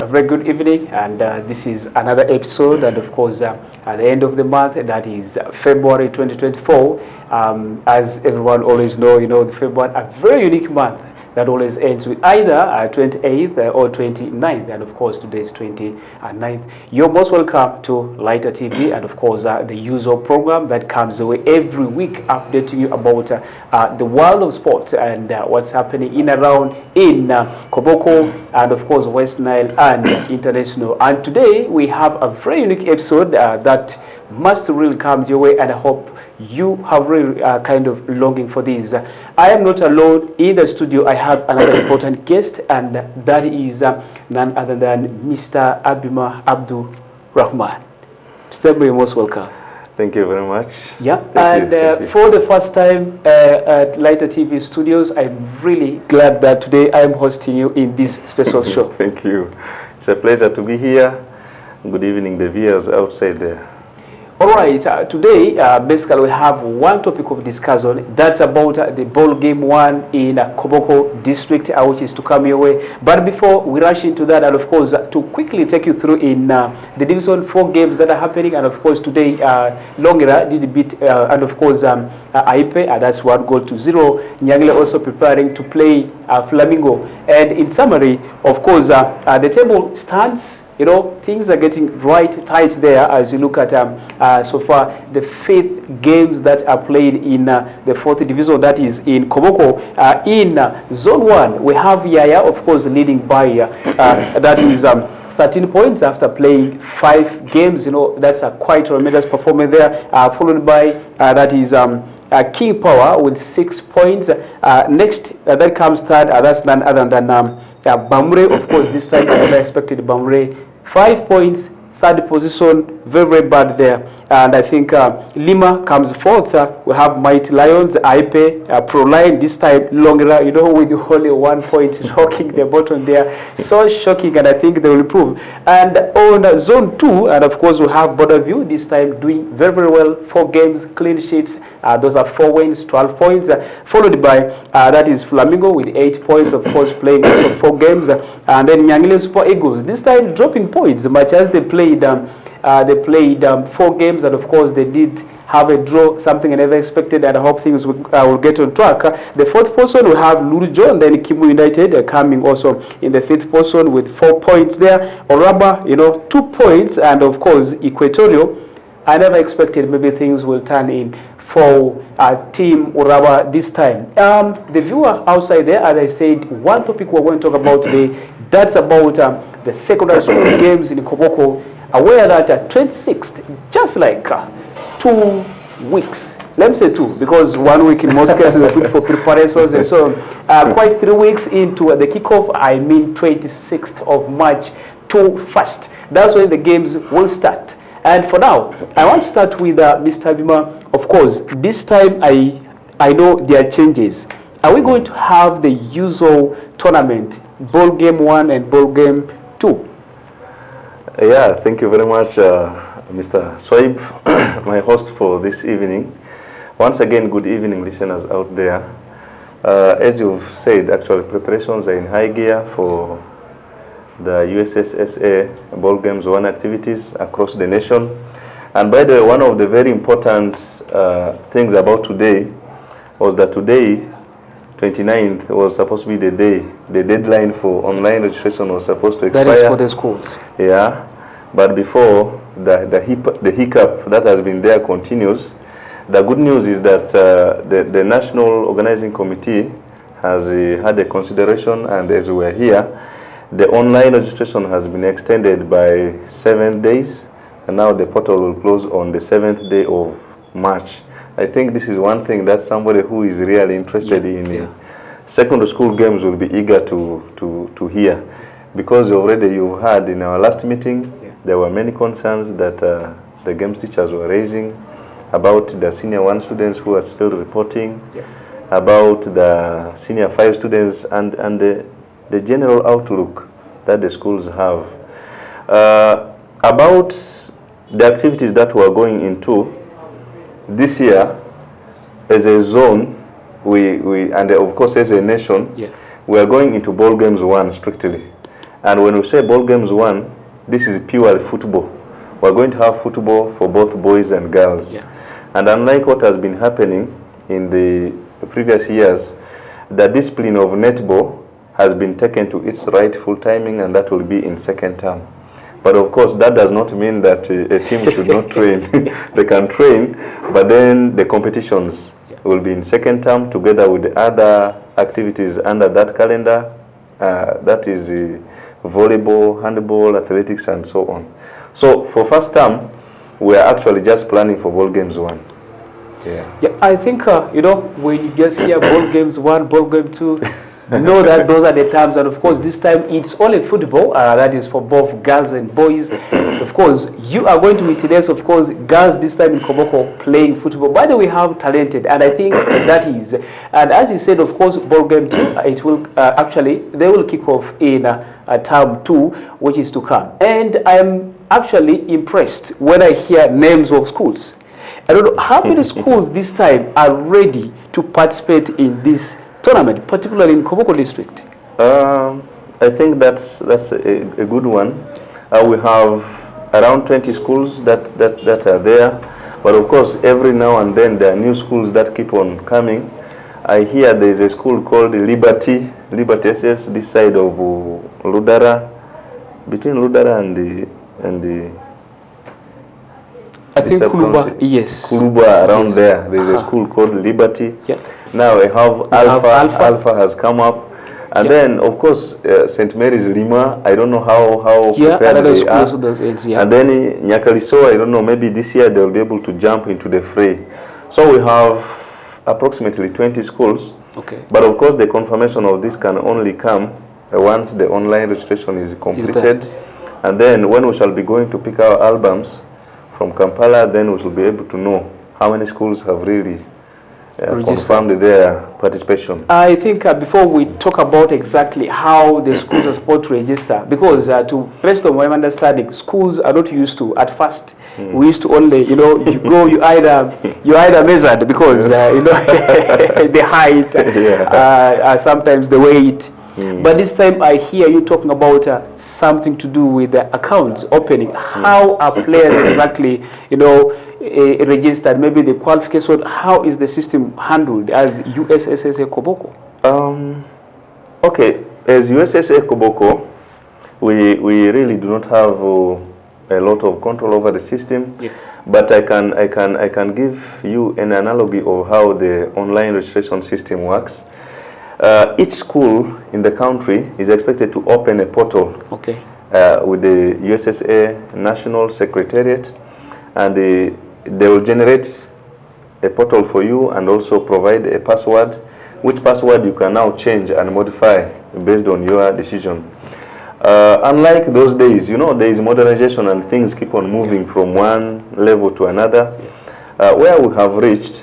a very good evening, and this is another episode, and of course at the end of the month, that is February 2024. As everyone always know, the February, a very unique month that always ends with either 28th or 29th, and of course today is 29th. You're most welcome to Lighter TV, and of course the usual program that comes away every week, updating you about the world of sports and what's happening in around in Koboko, and of course West Nile and international. And today we have a very unique episode that must really come your way, and I hope you have really kind of longing for this. I am not alone in the studio. I have another important guest, and that is none other than Mr. Abima Abdulrahuman. Mr. Abima, you're most welcome. Thank you very much. Yeah, thank you. For the first time at Lighter TV Studios, I'm really glad that today I am hosting you in this special show. Thank you. It's a pleasure to be here. Good evening, the viewers outside there. All right, today basically we have one topic of discussion. That's about the ball game one in Koboko district, which is to come your way. But before we rush into that, and of course to quickly take you through in the Division 4 games that are happening, and of course today Longera did beat and of course Aipe, that's 1-0. Nyangile also preparing to play Flamingo. And in summary, of course the table stands. Things are getting right tight there as you look at so far the 5th games that are played in the 4th division, that is in Koboko. In Zone 1, we have Yaya, of course, leading by that is 13 points after playing 5 games. That's a quite tremendous performance there, followed by that is King Power with 6 points. Next, that comes third, that's none other than Bamure. Of course, this time I never expected Bamure. 5 points, third position, very, very bad there. And I think Lima comes fourth. We have Mighty Lions, Aipe, Proline, this time Longera, with only 1 point, shocking the bottom there. So shocking, and I think they will improve. And on Zone 2, and of course we have Borderview, this time doing very, very well. 4 games, clean sheets. Those are 4 wins, 12 points, followed by that is Flamingo with 8 points, of course, playing also 4 games, and then Nyangile Super Eagles, this time dropping points, much as they played 4 games, and of course they did have a draw, something I never expected, and I hope things will get on track. The 4th position we have Lurujo, and then Kimu United coming also in the 5th position with 4 points there. Oraba, 2 points, and of course Equatorial. I never expected maybe things will turn in for Team Uraba this time. The viewer outside there, as I said, one topic we're going to talk about today, that's about the secondary school games in Koboko. Aware that 26th, just like 2 weeks, let me say 2, because 1 week in most cases we put for preparations and so on. Quite 3 weeks into the kickoff, I mean 26th of March to 1st. That's when the games will start. And for now, I want to start with Mr. Abima. Of course, this time I know there are changes. Are we going to have the usual tournament, ball game 1 and ball game 2? Yeah, thank you very much, Mr. Swaib, my host for this evening. Once again, good evening, listeners out there. As you've said, actually, preparations are in high gear for the USSSA Ball Games 1 activities across the nation. And by the way, one of the very important things about today was that today, 29th, was supposed to be the day, the deadline for online registration was supposed to expire. That is for the schools. Yeah, but before, the hiccup that has been there continues. The good news is that the National Organizing Committee has had a consideration, and as we are here, the online registration has been extended by 7 days, and now the portal will close on the 7th day of March. I think this is one thing that somebody who is really interested in secondary school games will be eager to hear, because already you heard in our last meeting, there were many concerns that the games teachers were raising about the senior 1 students who are still reporting, about the senior 5 students, and the general outlook that the schools have. About the activities that we're going into this year, as a zone, we and of course as a nation, we are going into ball games 1 strictly. And when we say ball games 1, this is purely football. We're going to have football for both boys and girls. Yeah. And unlike what has been happening in the previous years, the discipline of netball has been taken to its rightful timing, and that will be in second term. But of course, that does not mean that a team should not train. They can train, but then the competitions will be in second term together with the other activities under that calendar. That is volleyball, handball, athletics, and so on. So for first term, we are actually just planning for ball games 1. Yeah, I think, you know, when you just hear ball games 1, ball game 2, know that those are the terms, and of course this time it's only football, that is for both girls and boys. Of course, you are going to witness, of course, girls this time in Koboko playing football. By the way, how talented, and I think that is, and as you said, of course, ball game 2, it will actually, they will kick off in term 2, which is to come. And I'm actually impressed when I hear names of schools. I don't know how many schools this time are ready to participate in this tournament, particularly in Koboko district. I think that's a good one. We have around 20 schools that are there, but of course every now and then there are new schools that keep on coming. I hear there is a school called Liberty SS this side of Ludara, between Ludara and the I think Kuluba, yes. Kuluba around there. There's a school called Liberty. Yeah. Now I have Alpha. Alpha has come up. And then, of course, St. Mary's Lima, I don't know how prepared they are. And then Nyakaliso, I don't know, maybe this year they'll be able to jump into the fray. So we have approximately 20 schools. Okay. But of course, the confirmation of this can only come once the online registration is completed. And then when we shall be going to pick our albums from Kampala, then we shall be able to know how many schools have really confirmed their participation. I think before we talk about exactly how the schools are supposed to register, because to rest of my understanding, schools are not used to at first. We used to only, you know, you go, you either measured because you know the height, sometimes the weight. But this time I hear you talking about something to do with the accounts opening. How are players exactly, you know, registered? Maybe the qualification. How is the system handled as USSSA Koboko? Okay, as USSSA Koboko, we really do not have a lot of control over the system. Yeah. But I can give you an analogy of how the online registration system works. Each school in the country is expected to open a portal with the USSSA National Secretariat, and they will generate a portal for you and also provide a password, which password you can now change and modify based on your decision. Unlike those days, you know, there is modernization and things keep on moving from one level to another. Where we have reached,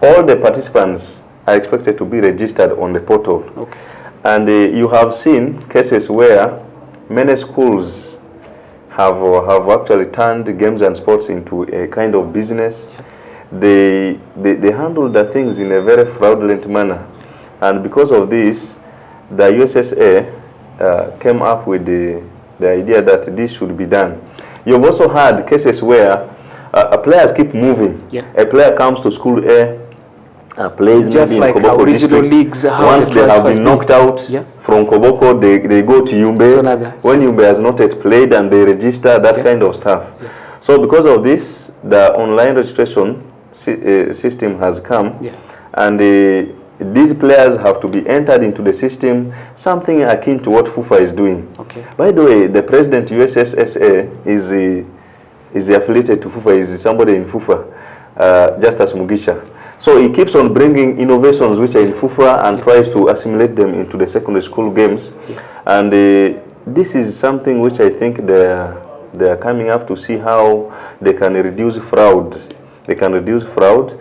all the participants are expected to be registered on the portal. And you have seen cases where many schools have actually turned games and sports into a kind of business. They handle the things in a very fraudulent manner. And because of this, the USSSA came up with the idea that this should be done. You've also had cases where players keep moving. A player comes to school A, plays just maybe like in Koboko regional district. leagues. Once they have been knocked out from Koboko, they go to Yumbe. When Yumbe has not yet played, and they register that kind of stuff. So because of this, the online registration system has come, and these players have to be entered into the system, something akin to what FUFA is doing. By the way, the president USSSA is affiliated to FUFA, is somebody in FUFA, Justus Mugisha. So he keeps on bringing innovations which are in FUFA and tries to assimilate them into the secondary school games. And this is something which I think they are coming up to see how they can reduce fraud. They can reduce fraud.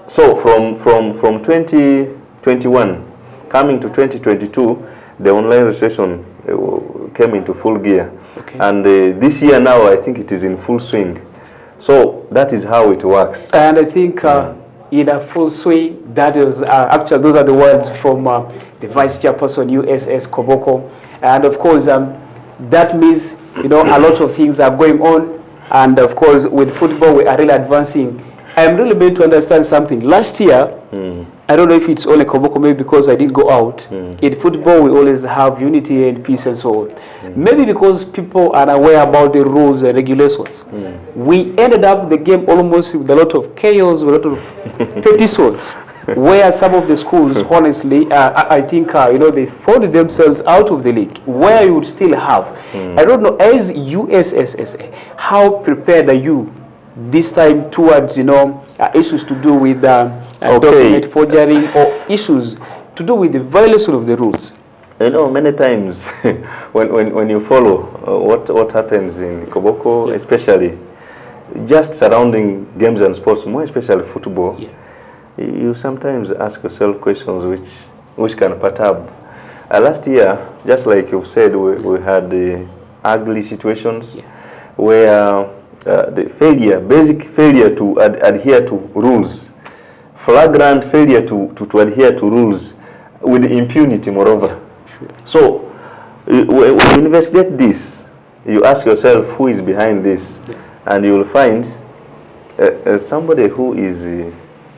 So from 2021 coming to 2022, the online registration came into full gear. And this year now, I think it is in full swing. So that is how it works. And I think in a full swing. That is actually, those are the words from the Vice Chairperson USS Koboko. And of course, that means, you know, a lot of things are going on. And of course, with football, we are really advancing. I'm really made to understand something. Last year, I don't know if it's only Koboko, maybe because I didn't go out. In football, we always have unity and peace and so on. Maybe because people are aware about the rules and regulations. We ended up the game almost with a lot of chaos, with a lot of petty sorts, where some of the schools, honestly, I think, you know, they folded themselves out of the league, where you would still have. I don't know, as USSSA, how prepared are you this time towards, you know, issues to do with document forgery or issues to do with the violation of the rules? You know, many times when you follow what happens in Koboko, especially just surrounding games and sports, more especially football, you sometimes ask yourself questions which can perturb. Last year, just like you've said, we had the ugly situations where the basic failure to adhere to rules, flagrant failure to adhere to rules with impunity, moreover. So when you investigate this, you ask yourself who is behind this, and you will find somebody who is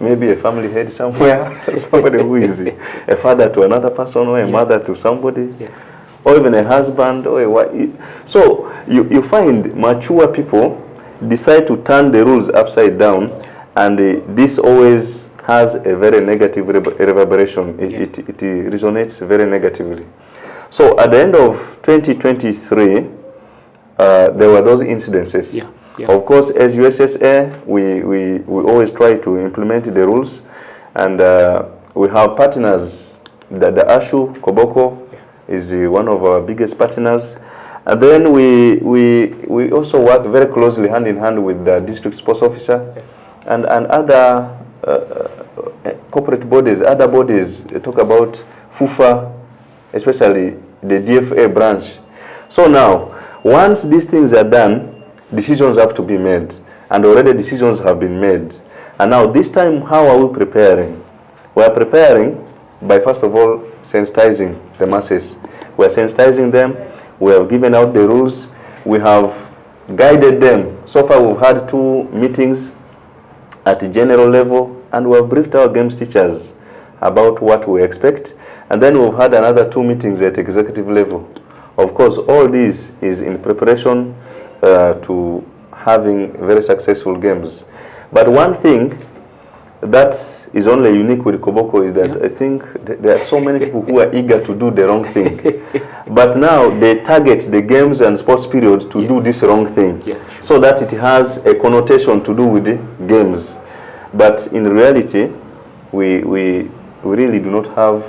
maybe a family head somewhere, somebody who is a father to another person, or a mother to somebody, or even a husband, or a wife. So you find mature people decide to turn the rules upside down, and this always has a very negative reverberation. It resonates very negatively. So at the end of 2023, there were those incidences. Of course, as USSA, we always try to implement the rules, and we have partners. The ASHU Koboko is one of our biggest partners. And then we also work very closely hand in hand with the district sports officer and other corporate bodies, other bodies. Talk about FUFA, especially the DFA branch. So now, once these things are done, decisions have to be made, and already decisions have been made. And now this time, how are we preparing? We are preparing by, first of all, sensitizing the masses. We are sensitizing them. We have given out the rules. We have guided them. So far, we've had 2 meetings at the general level, and we have briefed our games teachers about what we expect. And then we've had another 2 meetings at executive level. Of course, all this is in preparation to having very successful games. But one thing that is only unique with Koboko is that I think there are so many people who are eager to do the wrong thing. But now they target the games and sports period to do this wrong thing, so that it has a connotation to do with the games. But in reality, we really do not have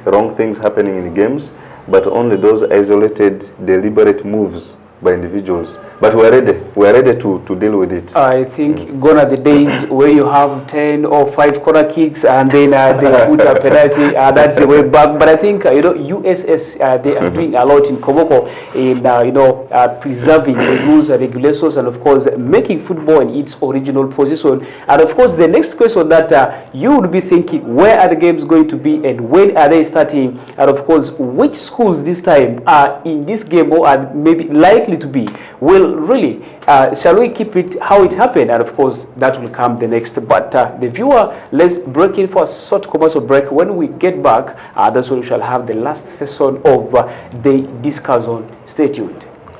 wrong things happening in games, but only those isolated, deliberate moves by individuals. But we are ready to deal with it. I think gone are the days where you have 10 or 5 corner kicks and then they put a penalty. That's the way back. But I think you know, USS they are doing a lot in Koboko in you know, preserving the rules and regulations, and of course making football in its original position. And of course the next question that you would be thinking, where are the games going to be and when are they starting? And of course, which schools this time are in this game or are maybe likely to be? Will really, shall we keep it how it happened? And of course, that will come the next. But the viewer, let's break in for a short commercial break. When we get back, that's when we shall have the last session of the discussion. Stay tuned.